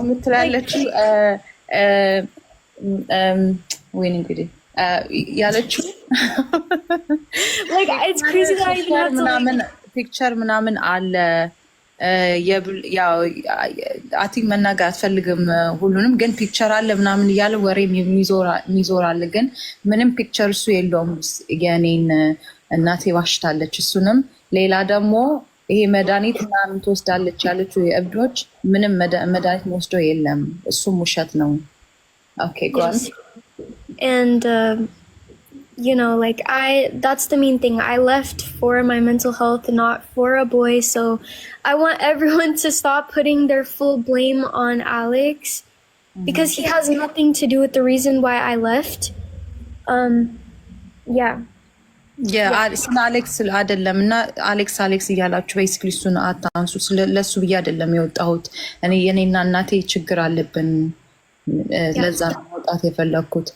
ምትላለችው ወይኔ እንግዲህ ያለችው like it's crazy that I even have to ምናምን ፒክቸር ምናምን አለ ያው አቲክ መናገር አትፈልግም ሁሉንም ግን ፒክቸር አለ ምናምን እያለ ወሬም የሚዞራል ግን ምንም ፒክቸር እሱ የለውም የኔን እናቴ ዋሽታለች እሱንም ሌላ ደግሞ ይሄ መድኃኒት ምናምን ትወስዳለች ያለችው የእብዶች ምንም መድኃኒት ወስዶ የለም እሱም ውሸት ነው ኦኬ ጎን and you know like that's the main thing I left for my mental health not for a boy so I want everyone to stop putting their full blame on Alex because he has nothing to do with the reason why I left yeah ስለ አሌክስ አይደለም እና አሌክስ እያላችሁ ቤሲክሊ እሱን አታንሱ ለሱ ብዬ አይደለም የወጣሁት እኔ የኔና እናቴ ችግር አለብን ለዛ መውጣት የፈለኩት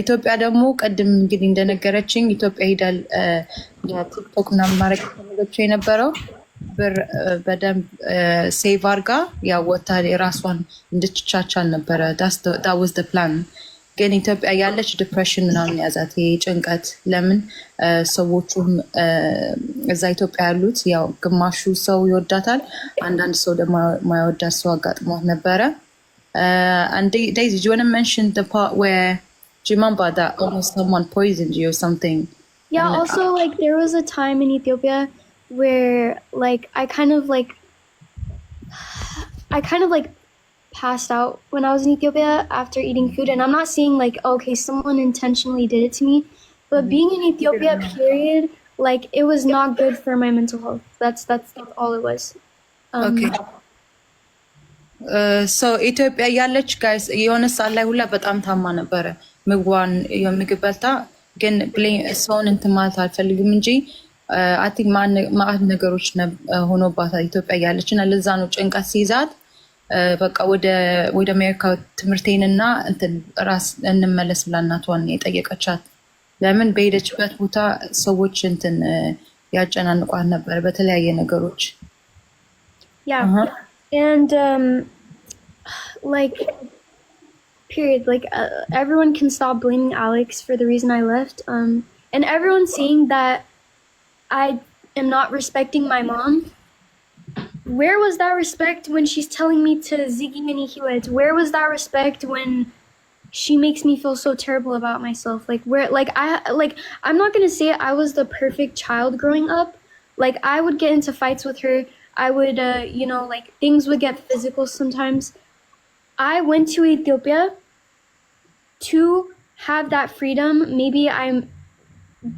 ኢትዮጵያ ደግሞ ቀድም እንግዲህ እንደነገረችኝ ኢትዮጵያ ሄዳል የቲክቶክ ምናምን ማድረግ ተፈልጎች የነበረው ብር በደንብ ሴቭ አርጋ ያው ወታ የራሷን እንድትቻቻል ነበረ that was the plan ግን ኢትዮጵያ ያለች ዲፕሬሽን ምናምን ያዛት ጭንቀት ለምን ሰዎቹም እዛ ኢትዮጵያ ያሉት ያው ግማሹ ሰው ይወዳታል አንዳንድ ሰው ደግሞ ማይወዳት ሰው አጋጥሟት ነበረ and Daisy do you want to mention the part where do you remember that almost someone poisoned you or something yeah also like there was a time in Ethiopia where like I kind of like passed out when I was in Ethiopia after eating food and I'm not saying like okay someone intentionally did it to me but being in Ethiopia period like it was not good for my mental health that's all it was okay so Ethiopia ያለች guys የሆነ ሰዓት ላይ ሁላ በጣም ታማ ነበረ ምግቧን የምግብ በልታ ግን ሰውን እንትን ማለት አልፈልግም እንጂ I think ማን ነገሮች ሆኖባታል ኢትዮጵያ ያለችና ለዛ ነው ጭንቀት ሲይዛት በቃ ወደ አሜሪካ ትምህርቴንና እንትን ራስ እንመለስ ብላ እናቷን የጠየቀቻት ለምን በሄደችበት ቦታ ሰዎች እንትን ያጨናንቋት ነበር በተለያየ ነገሮች yeah and like period like everyone can stop blaming Alex for the reason I left and everyone's saying that I am not respecting my mom. Where was that respect when she's telling me to Ziggy Mini Hewitt? Where was that respect when she makes me feel so terrible about myself? Like where I'm not gonna say I was the perfect child growing up. Like I would get into fights with her. I would you know like things would get physical sometimes. I went to Ethiopia to have that freedom. Maybe I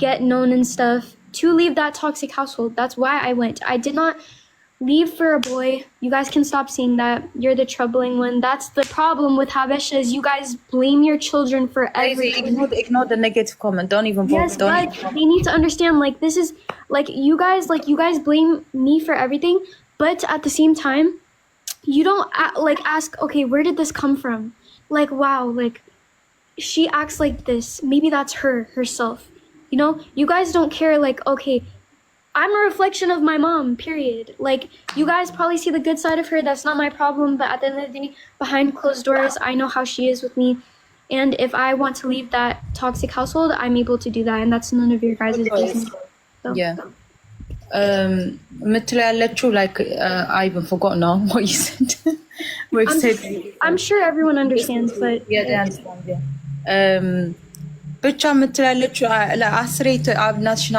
get known and stuff to leave that toxic household. That's why I went. I did not leave for a boy. You guys can stop saying that. You're the troubling one. That's the problem with Habesha is you guys blame your children for everything. Ignore the negative comment. Don't even yes, but they need to understand like this is like you guys blame me for everything, but at the same time, you don't like ask, okay, where did this come from? Like wow, like she acts like this. Maybe that's herself. You know, you guys don't care like okay, I'm a reflection of my mom, period. Like, you guys probably see the good side of her. That's not my problem. But at the end of the day, behind closed doors, I know how she is with me. And if I want to leave that toxic household, I'm able to do that. And that's none of your guys' business. So. Yeah. Like, I even forgot now what you said. I'm sure everyone understands, but... Yeah, they understand, yeah. ብቻ ምትላለችው ለአስሬት እናትሽን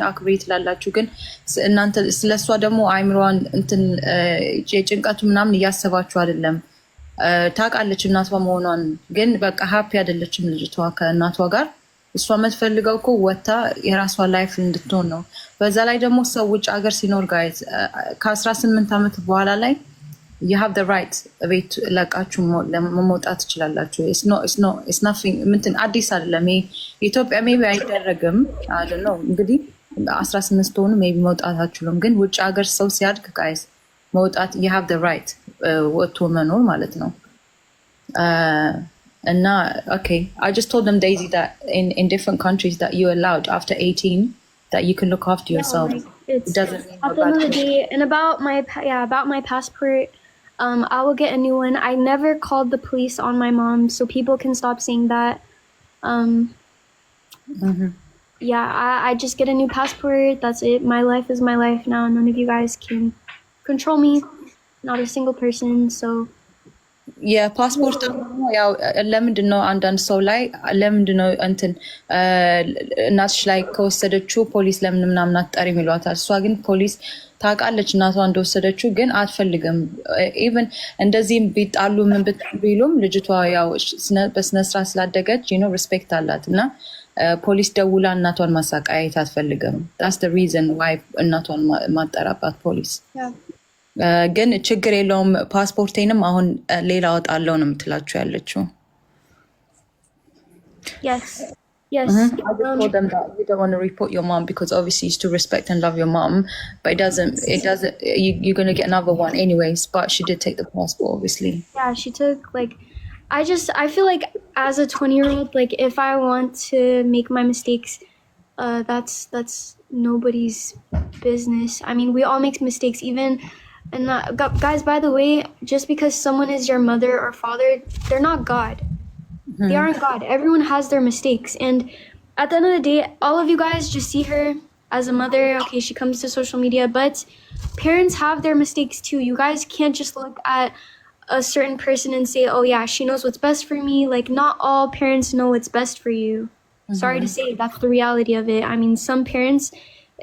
አክብሬ ትላላችሁ ግን እናንተ ስለሷ ደግሞ አይምሮዋን እንትን የጭንቀቱ ምናምን እያሰባችሁ አይደለም ታውቃለች እናቷ መሆኗን ግን በቃ ሃፒ አይደለችም ልጅቷ ከእናቷ ጋር እሷ የምትፈልገው እኮ ወታ የራሷ ላይፍ እንድትሆን ነው በዛ ላይ ደግሞ ሰው ውጭ ሀገር ሲኖር ጋይዝ ከ18 ዓመት በኋላ ላይ you have the right ቤት ለቃችሁ መውጣት ትችላላችሁ it's nothing ምንትን አዲስ አይደለም ኢትዮጵያ ሜቢ አይደረግም I don't know እንግዲህ 18 ሆኑ ሜቢ መውጣት አትችሉም ግን ውጭ ሀገር ሰው ሲያድግ ጋይስ መውጣት you have the right ወጥቶ መኖር ማለት ነው and okay I just told them Daisy that in different countries that you're allowed after 18 that you can look after yourself. Like, it's It doesn't mean at the end of the day. And about my passport, I will get a new one. I never called the police on my mom, so people can stop saying that. Yeah, I just get a new passport. That's it. My life is my life now. None of you guys can control me. Not a single person. So የፓስፖርት ያው ለምንድን ነው አንዳንድ ሰው ላይ ለምንድን ነው እንትን እናትሽ ላይ ከወሰደችው ፖሊስ ለምን ምናምን አትጠሪም ይሏታል። እሷ ግን ፖሊስ ታውቃለች እናቷ እንደወሰደችው ግን አትፈልግም። ኢቭን እንደዚህም ቢጣሉ ምን ቢሉም ልጅቷ ያው በስነ ስርዓት ስላደገች ሪስፔክት አላት እና ፖሊስ ደውላ እናቷን ማሳቃየት አትፈልግም። that's the reason why እናቷን ማጠራባት ፖሊስ ግን ችግር የለውም ፓስፖርቴንም አሁን ሌላ አወጣለሁ ነው የምትላችሁ ያለችው። yes I just told them that you don't want to report your mom because obviously you still respect and love your mom, but it doesn't you're going to get another one anyways, but she did take the passport obviously. Yeah, she took like I feel like as a 20-year-old, like if I want to make my mistakes, that's nobody's business. I mean, we all make mistakes even. And guys, by the way, just because someone is your mother or father, they're not God. They aren't God. Everyone has their mistakes. And at the end of the day, all of you guys just see her as a mother. Okay, she comes to social media, but parents have their mistakes too. You guys can't just look at a certain person and say, oh yeah, she knows what's best for me. Like, not all parents know what's best for you. Sorry to say, that's the reality of it. I mean, some parents,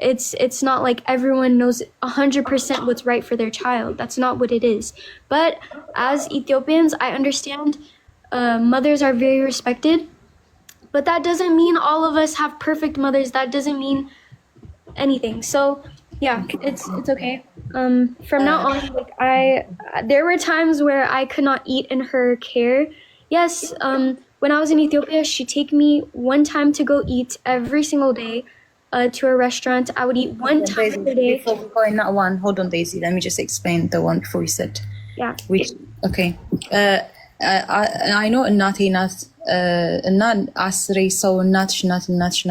it's not like everyone knows 100% what's right for their child. That's not what it is. But as Ethiopians, I understand mothers are very respected, but that doesn't mean all of us have perfect mothers. That doesn't mean anything. So yeah, it's okay. From now on, like there were times where I could not eat in her care. Yes, when I was in Ethiopia, she'd take me one time to go eat every single day. To a restaurant. I would eat one time a day. Before we go in that one, hold on, Daisy. Let me just explain the one before you said. Yeah. Okay. I know እናቴ ናት እና አስሬ ሰው እናትሽ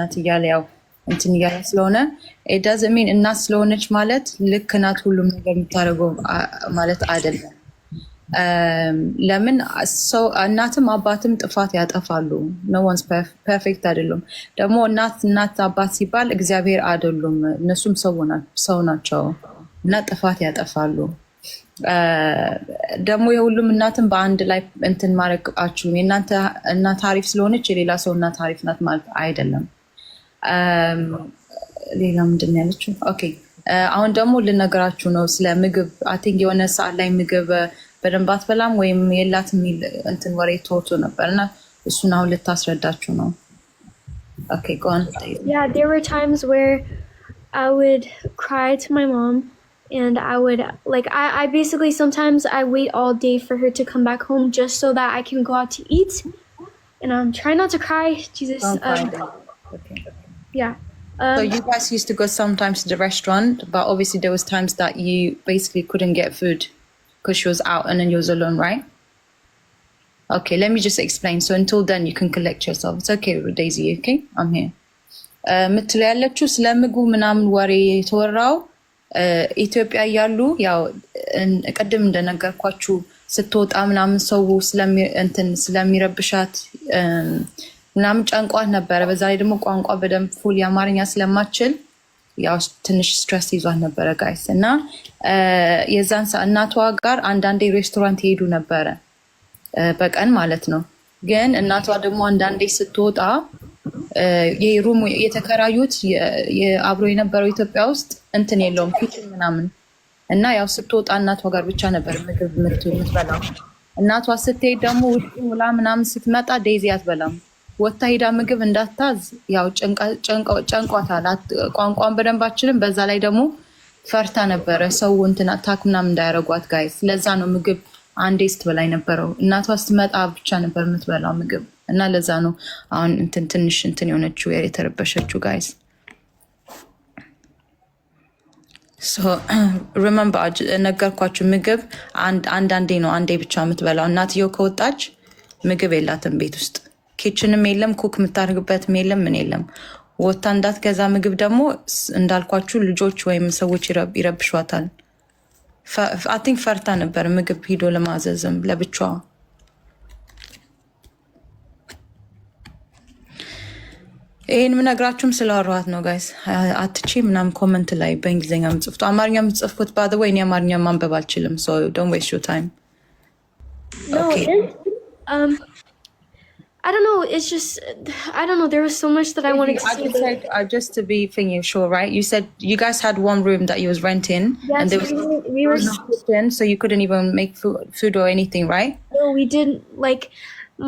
ናት እያለ ያው እንትን እያለ ስለሆነ it doesn't mean እናት ስለሆነች ማለት ልክ ናት ሁሉም ነገር የምታደርገው ማለት አይደለም። ለምን ሰው እናትም አባትም ጥፋት ያጠፋሉ። no one's perfect አይደሉም። ደግሞ እናት አባት ሲባል እግዚአብሔር አይደሉም። እነሱም ሰው ናቸው እና ጥፋት ያጠፋሉ። ደግሞ የሁሉም እናትም በአንድ ላይ እንትን ማድረግ አችሉም። የእናንተ እናት አሪፍ ስለሆነች የሌላ ሰው እናት አሪፍ ናት ማለት አይደለም። ሌላ ምንድን ነው ያለችው? ኦኬ አሁን ደግሞ ልነግራችሁ ነው ስለ ምግብ። አይ ቲንክ የሆነ ሰዓት ላይ ምግብ በደንብ አትበላም ወይም የላት የሚል እንትን ወሬ ተወቶ ነበርና እሱን አሁን ልታስረዳችሁ ነው። ኦኬ go on. Yeah, there were times where I would cry to my mom and I would like I basically sometimes I wait all day for her to come back home just so that I can go out to eat. And I'm trying not to cry. Jesus. Okay. Yeah. So you guys used to go sometimes to the restaurant, but obviously there was times that you basically couldn't get food because she was out and then you was alone, right? Okay, let me just explain. So until then, you can collect yourself. It's okay, Daisy, okay? I'm here. ምትል ያለችው ስለ ምግቡ ምናምን ወሬ የተወራው ኢትዮጵያ እያሉ ያው ቀደም እንደነገርኳችሁ ስትወጣ ምናምን ሰው ስለሚረብሻት ምናምን ጨንቋት ነበረ። በዛ ላይ ደግሞ ቋንቋ በደንብ ፉል የአማርኛ ስለማችል ያው ትንሽ ስትረስ ይዟት ነበረ ጋይስ። እና የዛን እናቷ ጋር አንዳንዴ ሬስቶራንት ይሄዱ ነበረ በቀን ማለት ነው። ግን እናቷ ደግሞ አንዳንዴ ስትወጣ የሩም የተከራዩት አብሮ የነበረው ኢትዮጵያ ውስጥ እንትን የለውም ኪችን ምናምን እና ያው ስትወጣ እናቷ ጋር ብቻ ነበር ምግብ የምትበላው። እናቷ ስትሄድ ደግሞ ውጪ ውላ ምናምን ስትመጣ ዴዚ አትበላም። ወታ ሄዳ ምግብ እንዳታዝ ያው ጨንቋታል። ቋንቋን በደንብ አትችልም። በዛ ላይ ደግሞ ፈርታ ነበረ ሰው እንትን አታክ ምናምን እንዳያረጓት ጋይስ። ለዛ ነው ምግብ አንዴ ስትበላይ ነበረው። እናቷ ስትመጣ ብቻ ነበር የምትበላው ምግብ እና ለዛ ነው አሁን እንትን ትንሽ እንትን የሆነችው የተረበሸችው ጋይስ። So remember ነገርኳችሁ ምግብ አንዳንዴ ነው አንዴ ብቻ የምትበላው። እናትየው ከወጣች ምግብ የላትም ቤት ውስጥ ኪችንም የለም ኩክ የምታደርግበትም የለም ምን የለም። ወታ እንዳትገዛ ምግብ ደግሞ እንዳልኳችሁ ልጆች ወይም ሰዎች ይረብሿታል። I think ፈርታ ነበር ምግብ ሂዶ ለማዘዝም ለብቻዋ። ይሄን ምነግራችሁም ስላወራኋት ነው ጋይስ። አትቺ ምናምን ኮመንት ላይ በእንግሊዝኛ ምጽፍቱ አማርኛ ምጽፍኩት ባይ ዘ ወይ እኔ አማርኛ ማንበብ አልችልም። so don't waste your time. No, okay. I don't know. It's just I don't know. There was so much that I wanted to say. Just to be thinking sure, right? You said you guys had one room that you was renting, yes, and there was we were no kitchen, so you couldn't even make food or anything, right? No, we didn't. Like,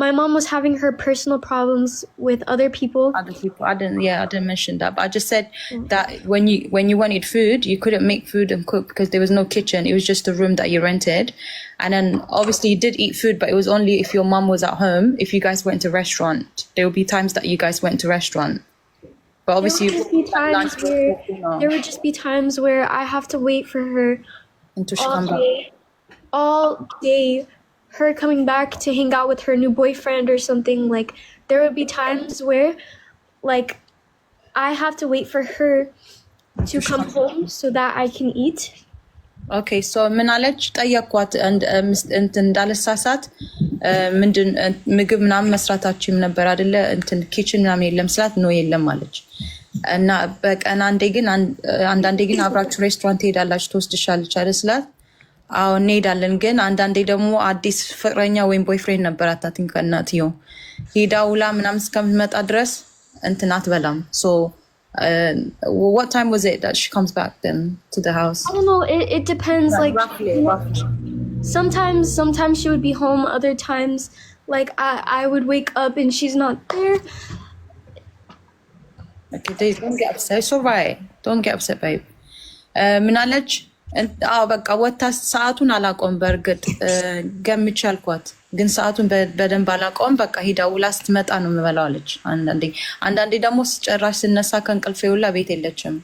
my mom was having her personal problems with other people. I didn't mention that, but I just said that when you wanted food, you couldn't make food and cook because there was no kitchen. It was just a room that you rented. And then obviously you did eat food, but it was only if your mom was at home. If you guys went to restaurant, there would be times that you guys went to restaurant. But obviously there would just be times where I have to wait for her all day, her coming back to hang out with her new boyfriend or something. Like, there would be times where, like, I have to wait for her to come home so that I can eat. Okay, so ምን አለች ጠየኳት እንዳልሳሳት ምንድን ምግብ ምናምን መስራታችሁም ነበር አይደለ እንትን ኪችን ምናምን የለም ስላት ነው የለም አለች እና በቀን አንዳንዴ ግን አብራችሁ ሬስቶራንት ትሄዳላችሁ ትወስድሻለች አይደል ስላት አዎ እንሄዳለን ግን አንዳንዴ ደግሞ አዲስ ፍቅረኛ ወይም ቦይፍሬንድ ነበራት አትንከ እናትየው ሄዳ ውላ ምናምን እስከምትመጣ ድረስ እንትን አትበላም so what time was it that she comes back then to the house? I don't know. It depends. Like roughly. Sometimes she would be home. Other times, like I would wake up and she's not there. Okay, don't get upset. It's alright. Don't get upset, babe. ምናለች በቃ ወታ ሰዓቱን አላቆም በርግጥ ገምቼ አልኳት ግን ሰዓቱን በደንብ አላቆም በቃ ሂዳ ውላ ስትመጣ ነው የምበላው አለች አንዳንዴ ደግሞ ጨራሽ ስነሳ ከእንቅልፌ ውላ ቤት የለችም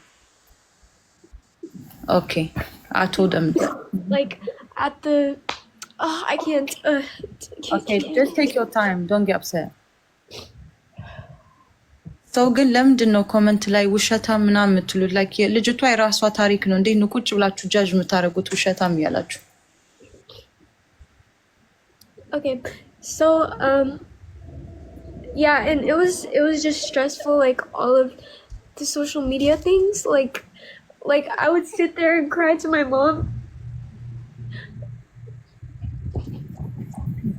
okay I told them like at the I can't okay just take your time don't get upset ሰው ግን ለምንድን ነው ኮመንት ላይ ውሸታ ምናምን የምትሉት like ልጅቷ የራሷ ታሪክ ነው እንዴ ነው ቁጭ ብላችሁ ጃጅ የምታረጉት ውሸታም ያላችሁ Okay, so yeah, and it was just stressful, like all of the social media things. Like I would sit there and cry to my mom.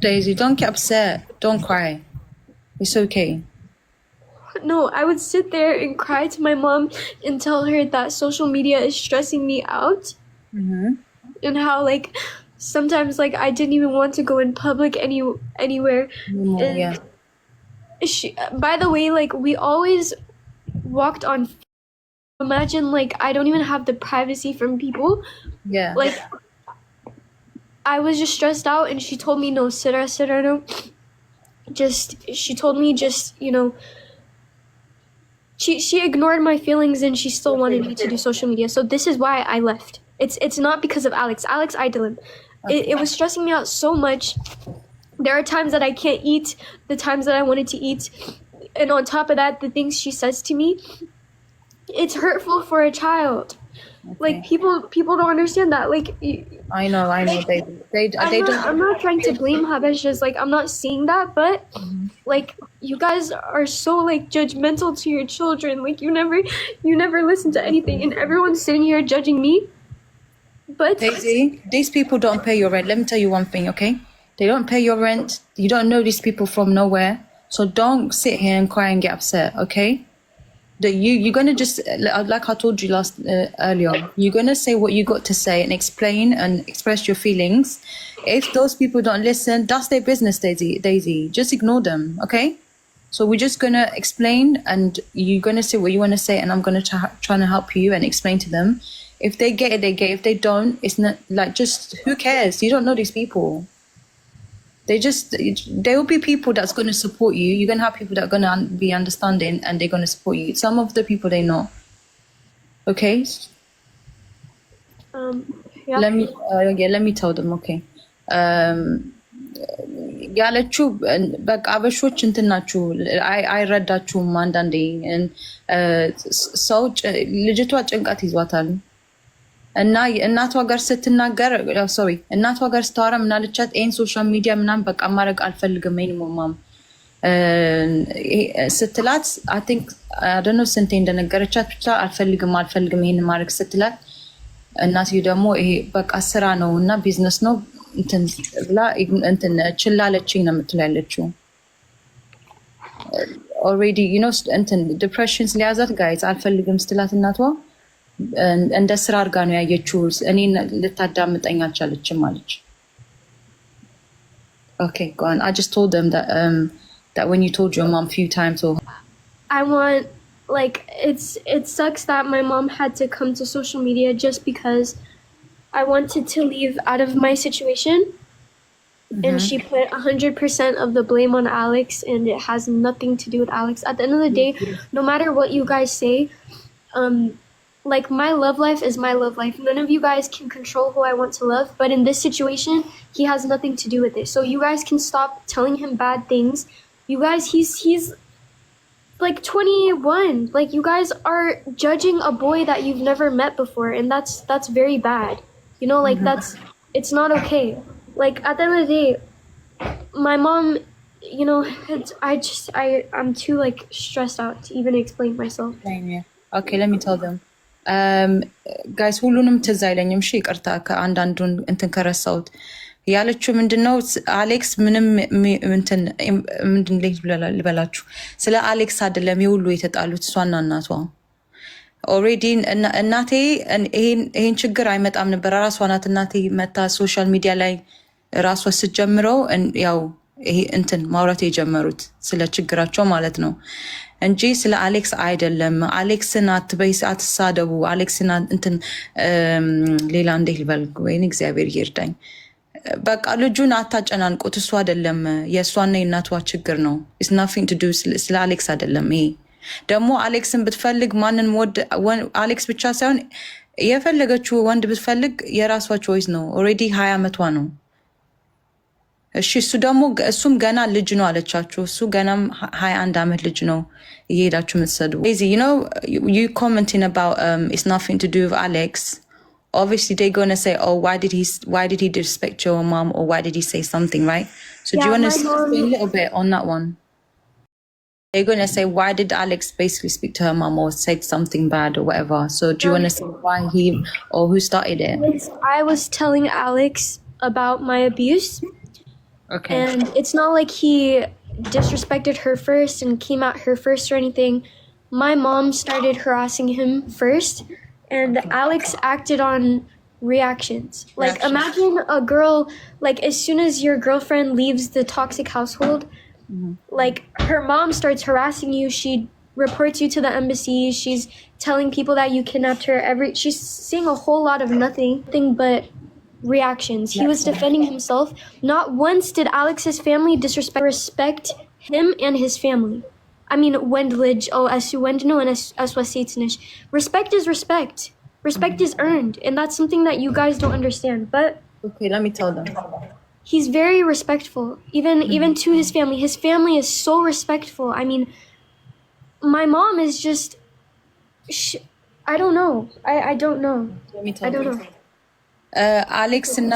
Daisy, don't get upset. Don't cry. It's okay. No, I would sit there and cry to my mom and tell her that social media is stressing me out, and how like. Sometimes, like, I didn't even want to go in public anywhere. Yeah. By the way, like, we always walked on. Imagine, like, I don't even have the privacy from people. Yeah. Like, I was just stressed out, and she told me, no, Sira, no. She told me just, you know. She ignored my feelings, and she still wanted me to do social media. So this is why I left. It's not because of Alex. Alex, I didn't. It was stressing me out so much. There are times that I can't eat, the times that I wanted to eat. And on top of that, the things she says to me, it's hurtful for a child. Okay. Like, people don't understand that. Like, I know. They don't. I'm not trying to blame Habesh. Just like, I'm not saying that, but like, you guys are so like judgmental to your children. Like, you never listen to anything, and everyone's sitting here judging me. But Daisy, these people don't pay your rent. Let me tell you one thing, okay? They don't pay your rent. You don't know these people from nowhere. So don't sit here and cry and get upset, okay? You're gonna just like I told you earlier. You're gonna say what you got to say and explain and express your feelings. If those people don't listen, that's their business, Daisy. Just ignore them, okay? So we're just gonna explain, and you're gonna say what you want to say, and I'm gonna try to help you and explain to them. If they get it, they get it. If they don't, it's not like just who cares? You don't know these people. There will be people that's going to support you. You're going to have people that are going to be understanding and they're going to support you. Some of the people they know. Okay? Yeah. Let me tell them, okay. ያለችው በቃ አበሾች እንትን ናችሁ አይረዳችሁም። አንዳንዴ ሰው ልጅቷ ጭንቀት ይዟታል እና እናቷ ጋር ስትናገር እናቷ ጋር ስታወራ ምን አለቻት? ይሄን ሶሻል ሚዲያ ምናምን በቃ ማድረግ አልፈልግም ማም ስትላት አይ ቲንክ አይ ዶንት ኖ ስንቴ እንደነገረቻት ብቻ አልፈልግም ይሄን ማድረግ ስትላት እናትዬ ደግሞ ይሄ በቃ ስራ ነው እና ቢዝነስ ነው እንትን ብላ እንትን ችላለችኝ ነው የምትለው ያለችው። ኦልሬዲ ዩ ኖ እንትን ዲፕሬሽን ስለያዛት ጋይዝ አልፈልግም ስትላት እናቷ እንደ ስራ አድርጋ ነው ያየችው። እኔን ልታዳምጠኝ አልቻለችም አለች። Okay, go on. I just told them that when you told your mom a few times, or I want, like, it sucks that my mom had to come to social media just because I wanted to leave out of my situation. And she put 100% of the blame on Alex, and it has nothing to do with Alex. At the end of the day, no matter what you guys say, like, my love life is my love life. None of you guys can control who I want to love, but in this situation, he has nothing to do with it. So you guys can stop telling him bad things. You guys, he's like 21. Like, you guys are judging a boy that you've never met before, and that's very bad. You know, like, it's not okay. Like, at the end of the day, my mom, you know, I'm too, like, stressed out to even explain myself. Okay, let me tell them. ጋይስ ሁሉንም ትዝ አይለኝም። እሺ ይቅርታ ከአንዳንዱን እንትን ከረሳሁት። ያለችው ምንድነው አሌክስ ምንም እንትን ምንድን ልበላችሁ ስለ አሌክስ አይደለም የሁሉ የተጣሉት እሷና እናቷ። ኦልሬዲ እናቴ ይሄን ችግር አይመጣም ነበር። ራሷ ናት እናቴ መታ ሶሻል ሚዲያ ላይ ራሷ ስትጀምረው ያው ይሄ እንትን ማውራት የጀመሩት ስለ ችግራቸው ማለት ነው እንጂ ስለ አሌክስ አይደለም። አሌክስን አትሳደቡ፣ አሌክስን እንትን ሌላ እንዴት ልበል ወይኔ እግዚአብሔር ይርዳኝ። በቃ ልጁን አታጨናንቁት፣ እሱ አይደለም የእሷና የእናቷ ችግር ነው። ኢትስ ናቲንግ ቱ ዱ ስለ አሌክስ አይደለም። ይሄ ደግሞ አሌክስን ብትፈልግ ማንን አሌክስ ብቻ ሳይሆን የፈለገችው ወንድ ብትፈልግ የራሷ ቾይስ ነው። ኦልሬዲ 20 ዓመቷ ነው። እሺ እሱ ደግሞ እሱም ገና ልጅ ነው አለቻችሁ። እሱ ገናም 21 ዓመት ልጅ ነው። እየሄዳችሁ የምትሰዱ you know you commenting about it's nothing to do with Alex. Obviously they're going to say, oh, why did he disrespect your mom, or why did he say something, right? So do you want to explain a little bit on that one? They're going to say, why did Alex basically speak to her mom or said something bad or whatever? So do you want to say why he or who started it? I was telling Alex about my abuse. Okay. And it's not like he disrespected her first and came at her first or anything. My mom started harassing him first, and Alex acted on reactions. Like, imagine a girl, like, as soon as your girlfriend leaves the toxic household, like, her mom starts harassing you. She reports you to the embassy. She's telling people that you kidnapped her. She's saying a whole lot of nothing but reactions. He was defending himself. Not once did Alex's family respect him and his family. I mean, wendlage, asu wendno and aswasitnish. Respect is respect. Respect is earned, and that's something that you guys don't understand. But okay, let me tell them. He's very respectful, even to his family. His family is so respectful. I mean, my mom is just I don't know. I don't know. Let me tell I don't them. know. አሌክስ እና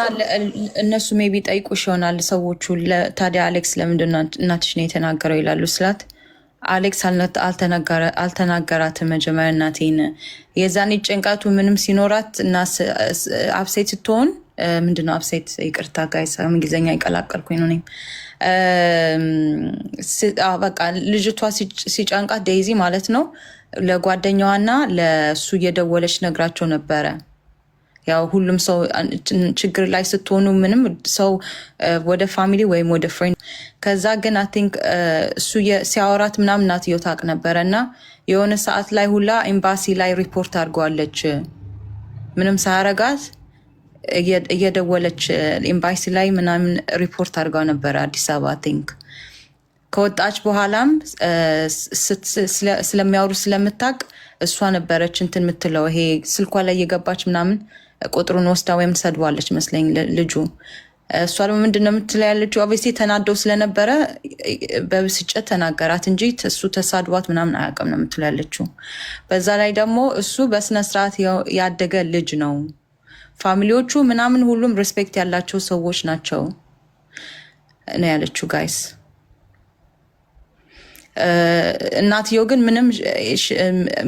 እነሱ ሜቢ ጠይቁሽ ይሆናል ሰዎቹ። ታዲያ አሌክስ ለምንድን ነው እናትሽ ነው የተናገረው ይላሉ ስላት፣ አሌክስ አልተናገራትም መጀመሪያ እናቴን። የዛኔ ጭንቀቱ ምንም ሲኖራት እና አብሴት ስትሆን ምንድነው አብሴት? ይቅርታ ጋይስ እንግሊዝኛ ይቀላቀልኩኝ ነው። በቃ ልጅቷ ሲጨንቃት ዴይዚ ማለት ነው ለጓደኛዋና ለሱ እየደወለች ነግራቸው ነበረ። ያው ሁሉም ሰው ችግር ላይ ስትሆኑ ምንም ሰው ወደ ፋሚሊ ወይም ወደ ፍሬንድ ከዛ ግን አይ ቲንክ እሱ ሲያወራት ምናምን እናትየው ታውቅ ነበረ እና የሆነ ሰዓት ላይ ሁላ ኤምባሲ ላይ ሪፖርት አድርገዋለች። ምንም ሳያረጋት እየደወለች ኤምባሲ ላይ ምናምን ሪፖርት አድርገው ነበረ አዲስ አበባ አይ ቲንክ። ከወጣች በኋላም ስለሚያወሩ ስለምታውቅ እሷ ነበረች እንትን የምትለው ይሄ ስልኳ ላይ እየገባች ምናምን ቁጥሩን ወስዳ ወይም ሰድዋለች መስለኝ ልጁ እሷ ደግሞ ምንድነው የምትለው ያለችው ኦብቪየስሊ ተናደው ስለነበረ በብስጭት ተናገራት እንጂ እሱ ተሳድቧት ምናምን አያውቅም ነው የምትለው ያለችው። በዛ ላይ ደግሞ እሱ በስነ ስርዓት ያደገ ልጅ ነው፣ ፋሚሊዎቹ ምናምን ሁሉም ሪስፔክት ያላቸው ሰዎች ናቸው ነው ያለችው ጋይስ። እናትየው ግን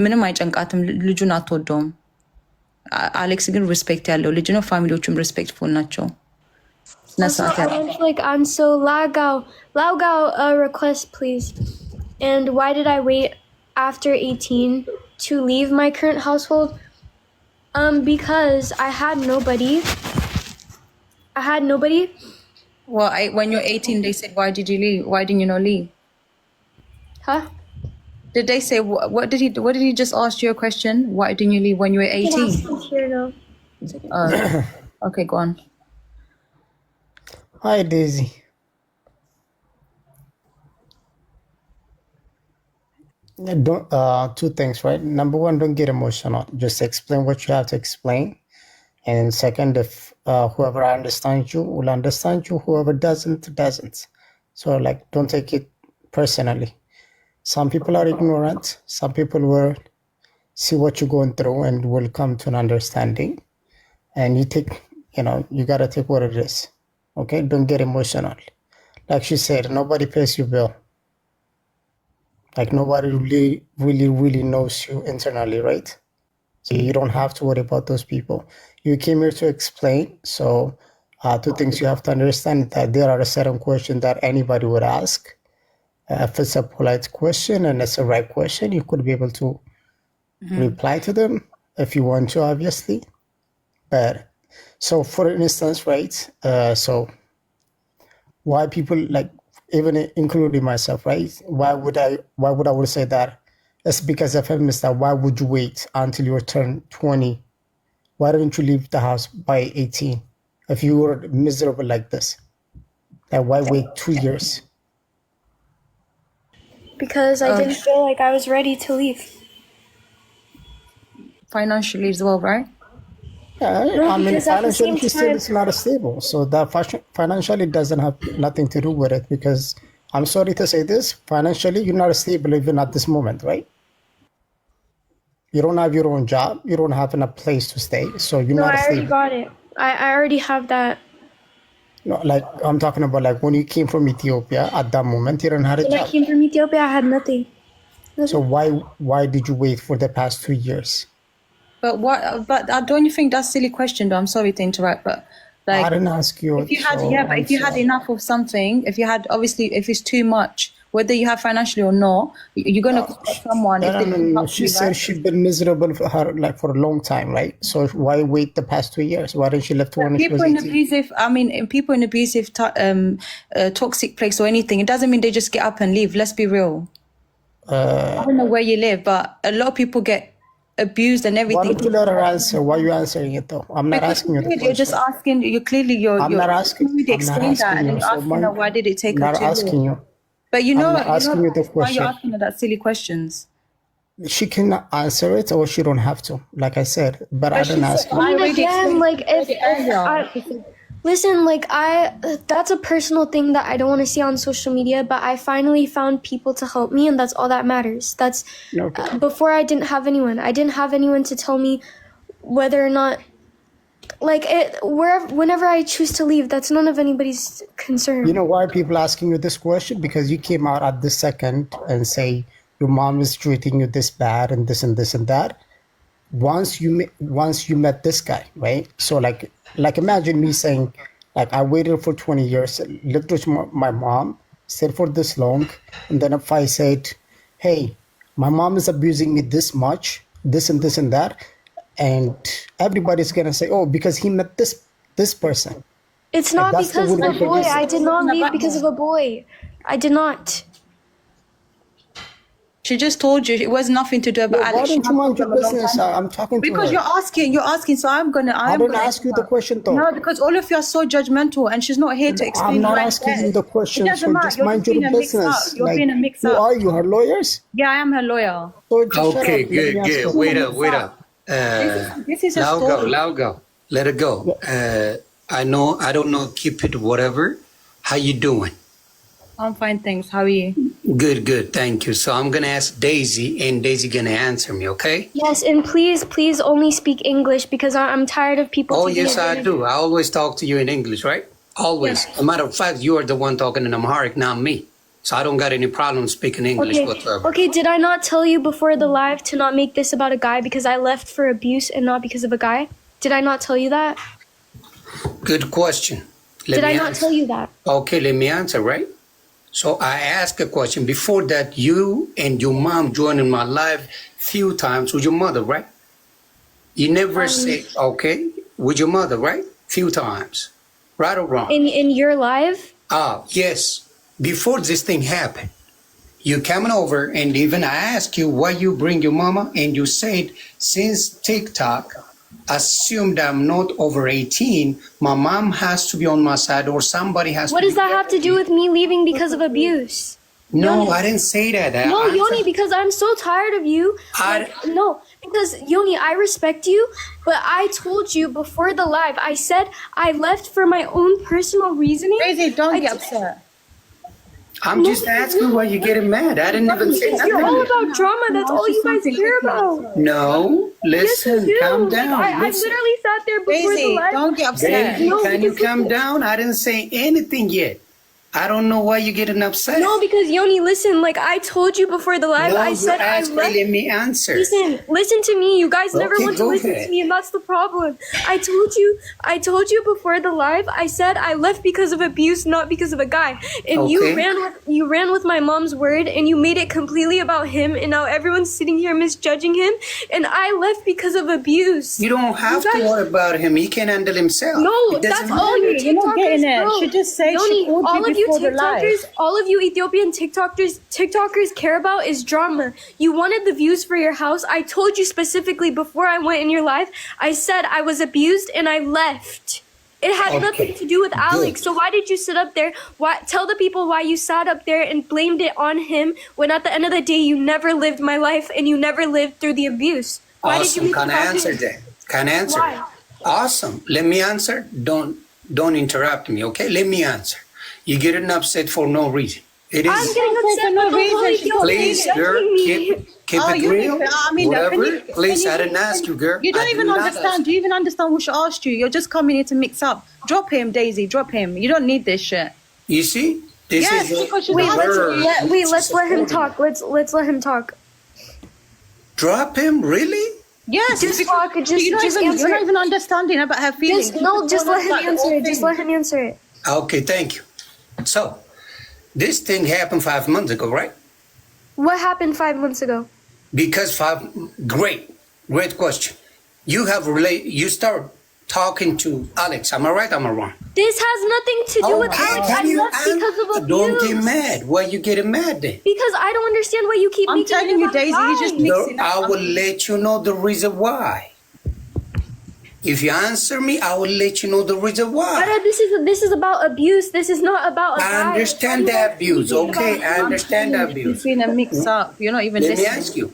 ምንም አይጨንቃትም፣ ልጁን አትወደውም። አሌክስ ግን ሪስፔክት ያለው ልጅ ነው፣ ፋሚሊዎቹም ሪስፔክትፉል ናቸው። Also, like I'm so Laogao request please. And why did I wait after 18 to leave my current household? Because I had nobody. Well, when you're 18, they said, why did you leave? Why didn't you not leave? Huh? Did they say what did he just ask you a question? Why didn't you leave when you were 18? Here now. Okay, go on. Hi, Daisy. Two things, right? Number one, don't get emotional. Just explain what you have to explain. And second, if whoever understands you will understand you. Whoever doesn't. So, like, don't take it personally. Some people are ignorant. Some people will see what you're going through and will come to an understanding. And you got to take what it is. Okay? Don't get emotional. Like she said, nobody pays your bill. Like, nobody really knows you internally, right? So you don't have to worry about those people. You came here to explain. So two things you have to understand, that there are a certain questions that anybody would ask. If it's a polite question and it's a right question, you could be able to reply to them if you want to, obviously. But so for instance, right? So why people, like, even including myself, right? Why would I say that? It's because of him. Is that why would you wait until you turn 20? Why didn't you leave the house by 18 if you were miserable like this? Like, why wait 2 years? Because I didn't feel like I was ready to leave. Financially as well, right? Yeah, No, I mean, because at the same financially, still time- it's not stable. So that financially doesn't have nothing to do with it, because I'm sorry to say this, financially, you're not stable even at this moment, right? You don't have your own job. You don't have a place to stay. So you're No, not I already stable. got it. I already have that. No, like, I'm talking about, like, when you came from Ethiopia, at that moment, you didn't have a When I job. came from Ethiopia, I had nothing. So why did you wait for the past 2 years? But don't you think that's a silly question though? I'm sorry to interrupt, but like, I didn't ask you. if you had, so but if you had enough of something, if you had, obviously, if it's too much, whether you have financially or not, you're going to call someone. If they can help She you, said right? she'd been miserable for a long time, right? So why wait the past 2 years? Why didn't she left when she was People in 18? abusive, people in abusive, toxic place or anything, it doesn't mean they just get up and leave. Let's be real. I don't know where you live, but a lot of people get abused and Why everything. don't you let her answer? Why are you answering it though? I'm not asking you the question. You're just asking. I'm not asking. You I'm not explain that, asking and you. you're So asking her why did it take I'm her not too asking long. you. But I'm not asking you the why question. you're asking her that silly questions. She can answer it, or she don't have to. Like I said, but I didn't ask you. I mean, already again, explained like, listen, like, that's a personal thing that I don't want to see on social media, but I finally found people to help me, and that's all that matters. That's, Okay. before I didn't have anyone. I didn't have anyone to tell me whether or not, like, whenever I choose to leave, that's none of anybody's concern. You know why people asking you this question? Because you came out at this second and say your mom is treating you this bad and this and this and that. Once you met this guy, right? So like imagine me saying, like, I waited for 20 years, lived with my mom, stayed for this long, and then if I said, hey, my mom is abusing me this much, this and this and that, and everybody's gonna say, oh, because he met this person. It's not that's the because of a would be boy. the I did not leave because of a boy. I did not. She just told you it was nothing to do about Why Alex. don't you mind your business? I'm talking to Because her. you're asking, so I'm gonna. I didn't ask you the question though. No, because all of you are so judgmental, and she's not here to explain. I'm not right asking there. you the question, It doesn't so matter. just You're mind just your being a mix-up. business. You're Like, being a mix-up. who are you, her lawyers? Yeah, I am her lawyer. So just shut Okay, up. Let me ask good. her. Wait up. This is a Allow story. go. Let it go. I know. I don't know. Keep it whatever. How you doing? I'm fine, thanks. How are you? Good, good. Thank you. So I'm gonna ask Daisy, and Daisy gonna answer me. Okay? Yes, and please only speak English because I'm tired of people. Oh yes, I do. I always talk to you in English, right? Always. As a matter of fact, you are the one talking in Amharic, not me. So I don't got any problem speaking English whatsoever. Okay, did I not tell you before the live to not make this about a guy because I left for abuse and not because of a guy? Did I not tell you that? Good question. Did I not tell you that? Okay, let me answer, right? So I asked a question. Before that, you and your mom joined in my live few times with your mother, right? You never say, okay, with your mother, right? Few times. Right or wrong? In your live? Yes. Before this thing happened, you coming over and even I asked you why you bring your mama and you said since TikTok assumed I'm not over 18, my mom has to be on my side or somebody has What to does that have to do with me leaving because of abuse? No, Yoni. I didn't say that. No, Yoni, because I'm so tired of you. No, because Yoni, I respect you, but I told you before the live, I said I left for my own personal reasoning. Daisy, don't get upset. I'm just asking why you're getting mad. I didn't even say nothing. You're all about drama. That's all you guys care about. No, listen, Yes, calm down. I literally sat there before Daisy, the live. don't get upset. Baby, can you calm down? I didn't say anything yet. I don't know why you're getting upset. No, because Yoni, listen, like I told you before the live, No, I said I left. let me answer. Listen to me. You guys never Okay, want to go listen ahead. to me, and that's the problem. I told you before the live. I said I left because of abuse, not because of a guy. And Okay. you ran with my mom's word, and you made it completely about him. And now everyone's sitting here misjudging him. And I left because of abuse. You don't have to worry about him. He can handle himself. No, It doesn't that's all you You're not getting TikTokers, it. bro. She just said she Yoni, called all you of you before the live. TikTokers, all of you Ethiopian TikTokers care about is drama. You wanted the views for your house. I told you specifically before I went in your live. I said I was abused and I left. It had nothing to do with Alex. So why did you sit up there? Tell the people why you sat up there and blamed it on him when at the end of the day you never lived my life and you never lived through the abuse. Why did you Awesome. make Can it I about answer him? that? Can I answer? Why? Awesome. Let me answer. Don't interrupt me, okay? Let me answer. You're getting upset for no reason. It is. I'm getting upset for no with the whole reason. Ethiopian Please, girl, judging me. keep Oh, it you real. need to- I mean, Whatever. can you- Please, can I you- didn't ask you, girl. You don't I even did not understand. ask Do you even understand what she asked you? You're just coming here to mix up. Drop him, Daisy. Drop him. You don't need this shit. You see? This Yes, is because she's Wait, not let's let him talk. Let's let him talk. Drop him? Really? Yes, Just because talk. Just you're answer. not even understanding about her feelings. Just let him answer it. Just let him answer it. Okay, thank you. So, this thing happened 5 months ago, right? What happened 5 months ago? Because great question. You start talking to Alex. Am I right? Am I wrong? This has nothing to do with Alex. I left because of abuse. Don't get mad. Why you getting mad then? Because I don't understand why you keep I'm making telling it you, about Daisy, you just guys. mixing up. I will let you know the reason why. If you answer me, I will let you know the reason why. But this is about abuse. This is not about a guy. I understand Why do you the have to abuse, keep okay? about I him? understand the abuse. Between a mix up. You're not even Let me listening. ask you,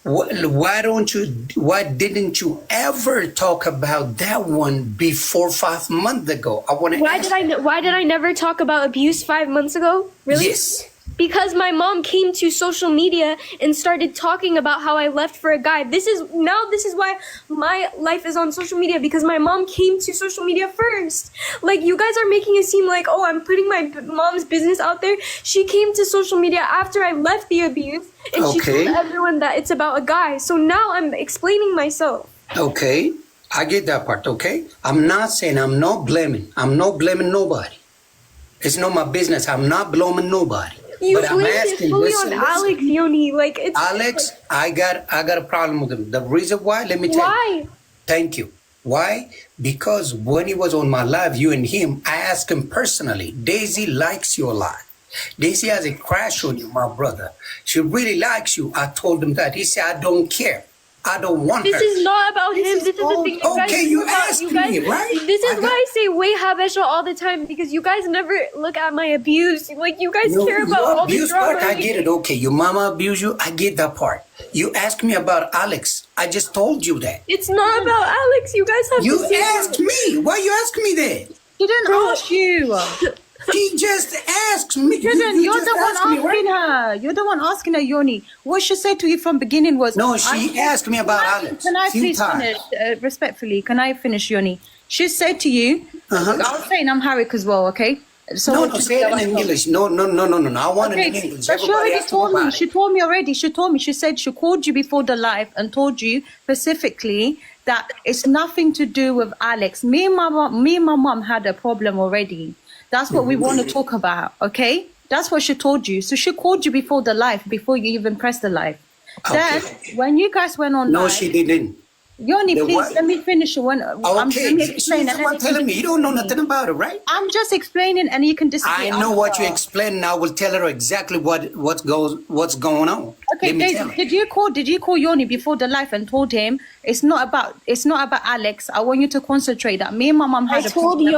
why didn't you ever talk about that one before 5 months ago? I want to Why did I never talk about abuse 5 months ago? Really? Yes. Because my mom came to social media and started talking about how I left for a guy. This is why my life is on social media, because my mom came to social media first. Like, you guys are making it seem like, oh, I'm putting my mom's business out there. She came to social media after I left the abuse, and she Okay. told everyone that it's about a guy. So now I'm explaining myself. Okay, I get that part, okay? I'm not saying I'm not blaming nobody. It's not my business. I'm not blaming nobody. You But I'm blamed it asking, fully listen, on listen. Alex, Yoni. Like, it's Alex, I got a problem with him. The reason why, let me tell you. why? Thank you. Why? Because when he was on my live, you and him, I asked him personally, Daisy likes you a lot. Daisy has a crush on you, my brother. She really likes you. I told him that. He said, I don't care. I don't want her. This is not about him. This is the thing. You guys okay, do you about- asked you guys- me, right? This is I why I say way Habesha all the time, because you guys never look at my abuse. Like, you guys care about your all the abuse drama. part, I get it. Okay, your mama abused you. I get that part. You asked me about Alex. I just told you that. It's not about Alex. You guys have You to see asked me. Why you asking me it. She didn't ask you. She just asked me. You're the one asking her. You're the one asking her, Yoni. What she said to you from beginning was... No, she asked me about Alex. Can I please finish? Respectfully, can I finish, Yoni? She said to you... I was saying I'm Harrick as well, okay? So no, say it in English. No. I want it in English. But she already told me. She told me already. She said she called you before the live and told you specifically that it's nothing to do with Alex. Me and my mom had a problem already. That's what we want to talk about, okay? That's what she told you. So she called you before the live, before you even pressed the live. Okay. Then, when you guys went on live... No, she didn't. Yoni, please, let me finish. Okay, she's the one telling me. You don't know nothing about it, right? I'm just explaining and you can disagree. I know what you explain and I will tell her exactly what's going on. Okay, did you call Yoni before the live and told him it's not about Alex. I want you to concentrate that me and my mom had a problem.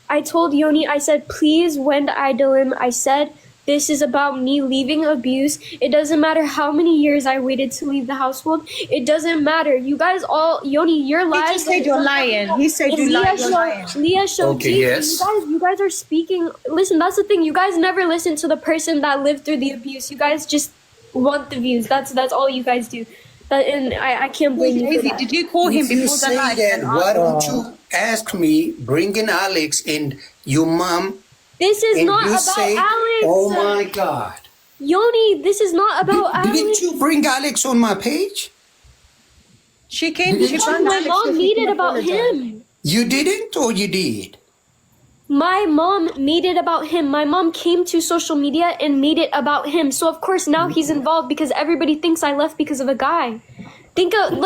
I told Yoni, I said, please, when I do him, I said, this is about me leaving abuse. It doesn't matter how many years I waited to leave the household. It doesn't matter. You guys all, Yoni, you're lying. He just said you're lying. He said you're lying. Leah showed okay, yes. You guys are speaking. Listen, that's the thing. You guys never listen to the person that lived through the abuse. You guys just want the views. That's all you guys do. And I can't blame you for that. Did you call him before the live? Why don't you ask me, bring in Alex and your mom? This is not about Alex. Oh my God. Yoni, this is not about Alex. Didn't you bring Alex on my page? She came. My mom made it about him. You didn't or you did? My mom made it about him. My mom came to social media and made it about him. So of course now he's involved because everybody thinks I left because of a guy. Think of,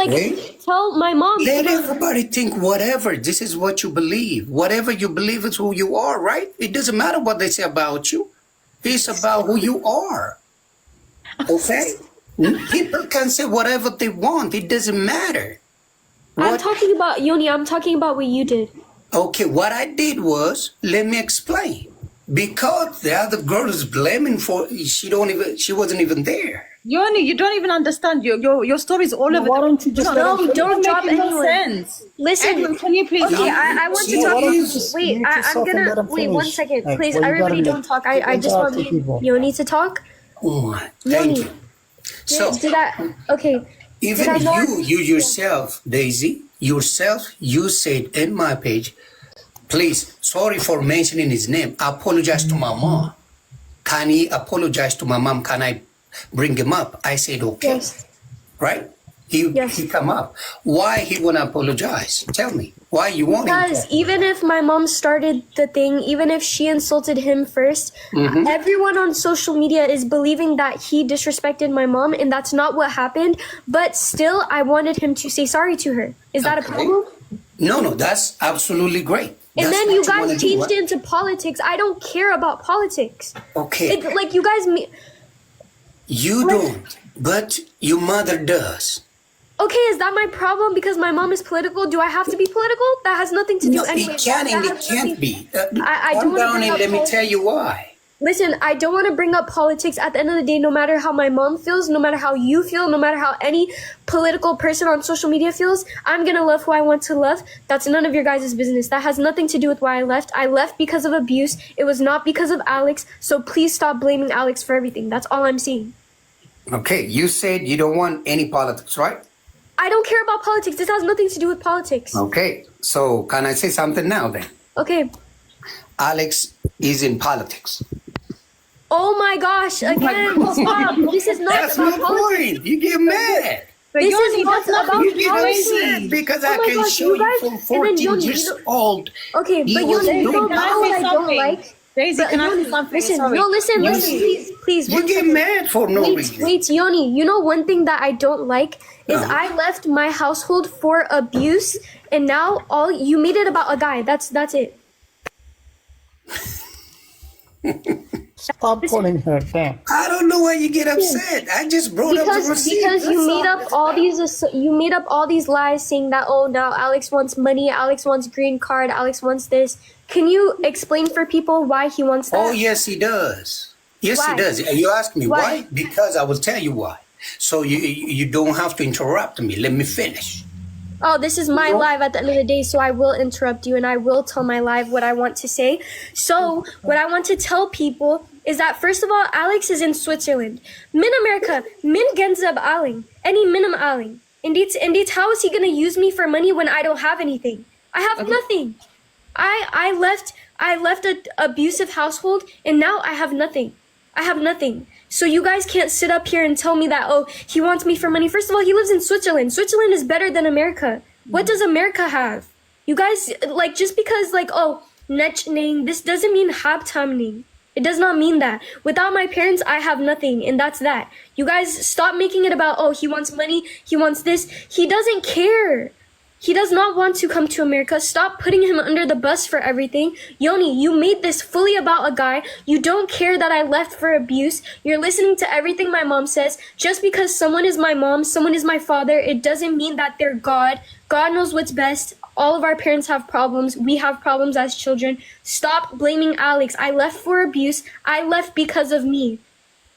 tell my mom. Let everybody think whatever. This is what you believe. Whatever you believe is who you are, right? It doesn't matter what they say about you. It's about who you are. Okay? People can say whatever they want. It doesn't matter. I'm talking about, Yoni, I'm talking about what you did. Okay, what I did was, let me explain. Because the other girl is blaming for, she wasn't even there. Yoni, you don't even understand. Your story is all over. Why don't you just don't drop anyone. Listen, Edwin, can you please? Okay, I want to talk. Wait, I'm gonna wait 1 second, please. Everybody, don't talk. I just want Yoni to talk. Oh, thank you. So, okay? Even you yourself, Daisy, you said in my page, please, sorry for mentioning his name. I apologize to my mom. Can he apologize to my mom? Can I bring him up? I said, okay. Yes. Right? He come up. Why he want to apologize? Tell me. Why you want him to? Because even if my mom started the thing, even if she insulted him first, everyone on social media is believing that he disrespected my mom, and that's not what happened. But still, I wanted him to say sorry to her. Is that a problem? No, that's absolutely great. And then you guys changed it into politics. I don't care about politics. Okay. You guys... You don't, but your mother does. Okay, is that my problem because my mom is political? Do I have to be political? That has nothing to do anyway. It can and it can't be. Calm down and let me tell you why. Listen, I don't want to bring up politics. At the end of the day, no matter how my mom feels, no matter how you feel, no matter how any political person on social media feels, I'm going to love who I want to love. That's none of your guys' business. That has nothing to do with why I left. I left because of abuse. It was not because of Alex. So please stop blaming Alex for everything. That's all I'm saying. Okay, you said you don't want any politics, right? I don't care about politics. This has nothing to do with politics. Okay, so can I say something now then? Okay. Alex is in politics. Oh my gosh, again, stop. This is not That's about my politics. point. You get mad. This is not about You get politics. upset because I can show you from 14 years old. Okay, but you know what I don't like? Daisy, can I say something? Listen, please. You get mad for no reason. Wait, Yoni, you know one thing that I don't like is I left my household for abuse, and now you made it about a guy. That's it. Stop calling her damn. I don't know why you get upset. I just brought up the receipt. Because you made up all these lies saying that now Alex wants money, Alex wants green card, Alex wants this. Can you explain for people why he wants that? Oh yes, he does. Yes, he does. You ask me why? Because I will tell you why. So you don't have to interrupt me. Let me finish. oh, this is my live at the end of the day, so I will interrupt you and I will tell my live what I want to say. So what I want to tell people is that, first of all, Alex is in Switzerland. Min America, min genzab aling, any minim aling. Indeed, how is he going to use me for money when I don't have anything? I have nothing. I left an abusive household and now I have nothing. I have nothing. So you guys can't sit up here and tell me that, oh, he wants me for money. First of all, he lives in Switzerland. Switzerland is better than America. What does America have? You guys, like, just because, like, oh, netchning, this doesn't mean habtamning. It does not mean that. Without my parents, I have nothing, and that's that. You guys stop making it about, oh, he wants money, he wants this. He doesn't care. He does not want to come to America. Stop putting him under the bus for everything. Yoni, you made this fully about a guy. You don't care that I left for abuse. You're listening to everything my mom says. Just because someone is my mom, someone is my father, it doesn't mean that they're God. God knows what's best. All of our parents have problems. We have problems as children. Stop blaming Alex. I left for abuse. I left because of me.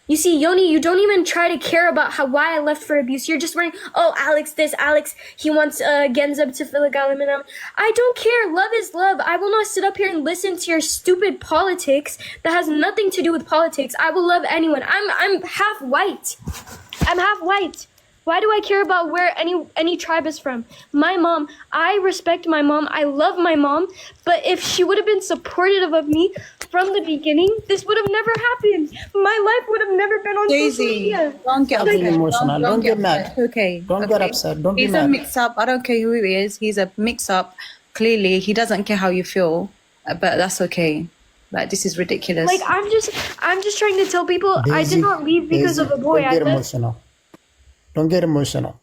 You see, Yoni, you don't even try to care about why I left for abuse. You're just worrying, oh, Alex this, Alex, he wants Genzab to fill a galaminam. I don't care. Love is love. I will not sit up here and listen to your stupid politics that has nothing to do with politics. I will love anyone. I'm half white. I'm half white. Why do I care about where any tribe is from? My mom, I respect my mom. I love my mom. But if she would have been supportive of me from the beginning, this would have never happened. My life would have never been on social media. Don't get emotional. Don't get mad. Okay. Don't get upset. Don't be mad. He's a mix-up. I don't care who he is. He's a mix-up. Clearly, he doesn't care how you feel. But that's okay. Like, this is ridiculous. Like, I'm just trying to tell people, Daisy, I did not leave because of a boy. Don't get emotional. Don't get emotional.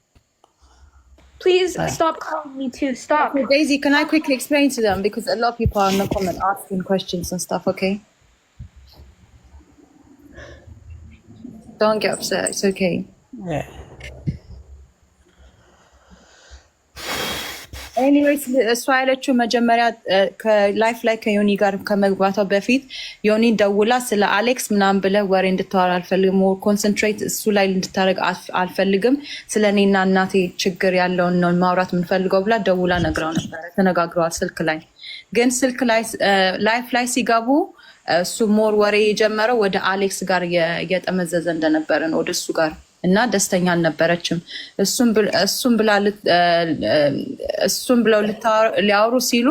Please stop calling me too. Stop. Okay, Daisy, can I quickly explain to them? Because a lot of people are in the comment asking questions and stuff, okay? Don't get upset. It's okay. Yeah. ኤኒዌይስ እሷ ያለችው መጀመሪያ ከላይፍ ላይ ከዮኒ ጋር ከመግባቷ በፊት ዮኒ ደውላ ስለ አሌክስ ምናምን ብለህ ወሬ እንድታወራ አልፈልግም፣ ኮንሰንትሬት እሱ ላይ እንድታደርግ አልፈልግም፣ ስለ እኔና እናቴ ችግር ያለውን ነው ማውራት የምንፈልገው ብላ ደውላ ነግራው ነበረ። ተነጋግረዋል ስልክ ላይ። ግን ስልክ ላይ ላይፍ ላይ ሲገቡ እሱ ሞር ወሬ የጀመረው ወደ አሌክስ ጋር እየጠመዘዘ እንደነበረ ነው፣ ወደ እሱ ጋር እና ደስተኛ አልነበረችም። እሱም ብለው ሊያወሩ ሲሉ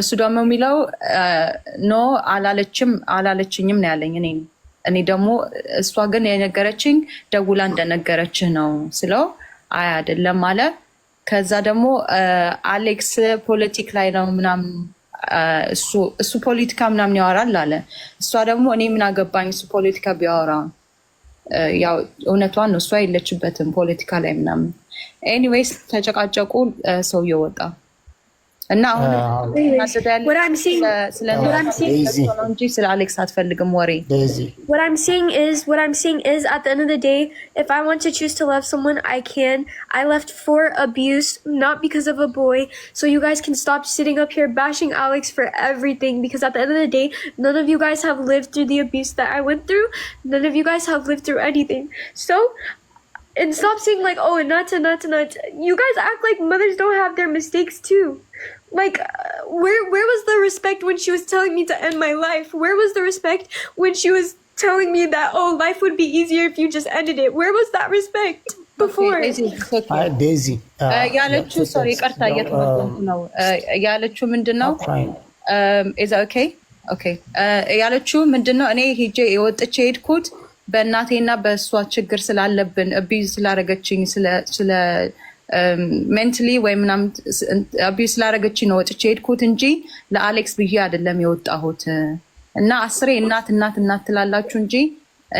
እሱ ደግሞ የሚለው ኖ አላለችኝም ነው ያለኝ። እኔ ደግሞ እሷ ግን የነገረችኝ ደውላ እንደነገረችህ ነው ስለው አይ አይደለም አለ። ከዛ ደግሞ አሌክስ ፖለቲክ ላይ ነው ምናምን እሱ ፖለቲካ ምናምን ያወራል አለ። እሷ ደግሞ እኔ ምን አገባኝ እሱ ፖለቲካ ቢያወራ፣ ያው እውነቷን ነው፣ እሷ የለችበትም ፖለቲካ ላይ ምናምን። ኤኒዌይስ ተጨቃጨቁ፣ ሰውየው ወጣ እና አሁን what I'm saying ስለ አሌክስ አትፈልግም ወሬ። What I'm saying is at the end of the day, if I want to choose to love someone, I can. I left for abuse, not because of a boy. So you guys can stop sitting up here bashing Alex for everything, because at the end of the day, none of you guys have lived through the abuse that I went through. None of you guys have lived through anything. So, and stop saying like, oh, not. You guys act like mothers don't have their mistakes too. Like, where was the respect when she was telling me to end my life? Where was the respect when she was telling me that, oh, life would be easier if you just ended it? Where was that respect before? Daisy. ያለችው ሶሪ ቀርታ እየተመለስኩ ነው። ያለችው ምንድነው? is that okay? Okay. ያለችው ምንድነው? እኔ ሄጄ የወጥቼ ሄድኩት በእናቴና በእሷ ችግር ስላለብን አቢዩዝ ስላረገችኝ ስለ ሜንታሊ ወይ ምናምን አቢዩዝ ስላረገችኝ ነው ወጥቼ ሄድኩት እንጂ ለአሌክስ ብዬ አይደለም የወጣሁት። እና አስሬ እናት ትላላችሁ እንጂ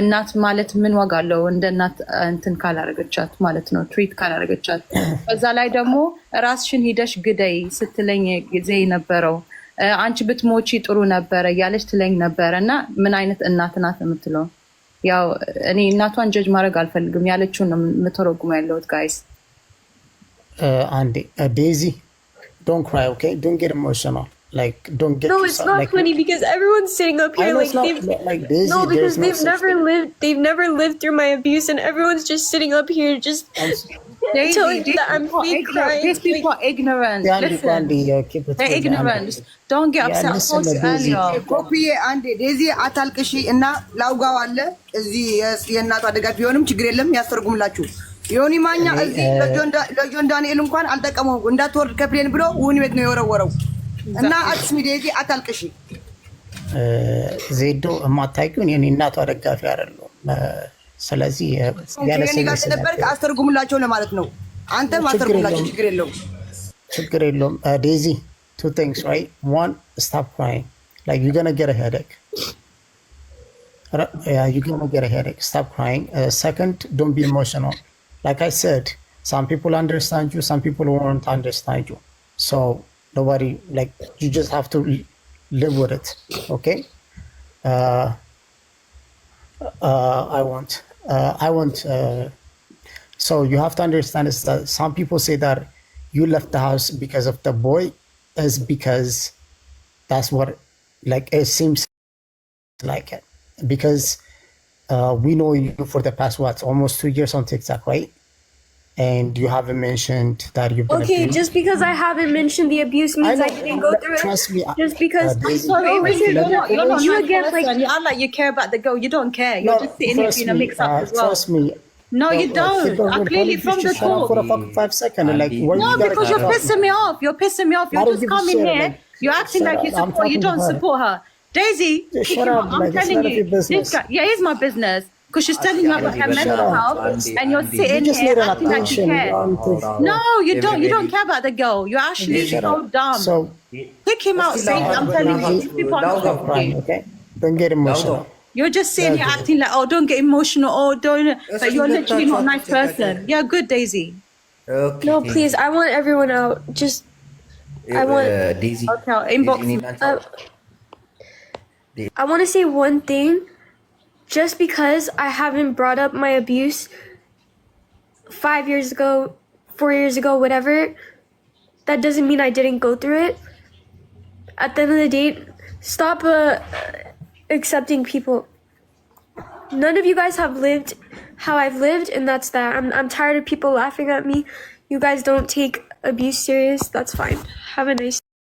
እናት ማለት ምን ዋጋ አለው እንደ እናት እንትን ካላረገቻት ማለት ነው፣ ትሪት ካላረገቻት። በዛ ላይ ደግሞ ራስሽን ሂደሽ ግደይ ስትለኝ ጊዜ ነበረው፣ አንቺ ብትሞቺ ጥሩ ነበረ ያለች ትለኝ ነበረ። እና ምን አይነት እናት ናት የምትለው? ያው እኔ እናቷን ጀጅ ማድረግ አልፈልግም፣ ያለችውን ነው የምተረጉመው ያለሁት ጋይስ። Andy, Daisy, don't cry, okay? Don't get emotional. Like, don't get. No, it's not funny because everyone's sitting up here like Daisy, no, because they've never lived through my abuse, and everyone's just sitting up here just. Daisy, these people are ignorant. Listen, they're ignorant. Don't get upset. I told you earlier. ኮፒዬ አንዴ ዴዚ አታልቅሺ እና ላውጋው አለ እዚህ የእናቷ ደጋፊ ቢሆንም ችግር የለም ያስተርጉምላችሁ። ዮኒ ማኛ እዚህ ለጆን ዳንኤል እንኳን አልጠቀመውም እንዳትወርድ ከፕሌን ብሎ ውህኒ ቤት ነው የወረወረው እና አትስሚ ዴዚ አታልቅሺ። ዜዶ የማታውቂውን የኔ እናቷ ደጋፊ አይደለሁም። ስለዚህ ያለ ስሜት ነበር አስተርጉምላቸው ለማለት ነው። አንተም አስተርጉምላቸው ችግር የለውም። ዴዚ two things, right? One, stop crying. Like you're gonna get a headache. Yeah, you're gonna get a headache. Stop crying. Second, don't be emotional. Like I said, some people understand you, some people won't understand you. So nobody, like, you just have to live with it. Okay? I want. So you have to understand is that some people say that you left the house because of the boy. Is because that's what, like, it seems like it. Because we know you for the past almost 2 years on TikTok, right? And you haven't mentioned that you've been abused. Just because I haven't mentioned the abuse means I didn't go through trust it. me. Just because sorry, you're not you get like you act like you care about the girl. You don't care. You're just sitting here being a mix up as well. Trust me. No, you don't. I clearly from the talk. For a fucking 5 seconds, like, no, because you're pissing me off. You're pissing me off. You're just coming here. You're acting like you support. You don't support her. Daisy, I'm telling you, this guy, yeah, he's my business. Because she's telling you about her mental health, and you're sitting here acting like you care. No, you don't. You don't care about the girl. You're actually so dumb. So pick him out, Daisy. I'm telling you, these people are not crying, okay? Don't get emotional. You're just sitting here acting like, oh, don't get emotional, oh, don't. But you're literally not a nice person. Yeah, good, Daisy. Okay. No, please. I want everyone out. Just, I want Daisy. Okay, inbox. I want to say one thing. Just because I haven't brought up my abuse 5 years ago, 4 years ago, whatever, that doesn't mean I didn't go through it. At the end of the day, stop accepting people. None of you guys have lived how I've lived, and that's that. I'm tired of people laughing at me. You guys don't take abuse serious. That's fine. Have a nice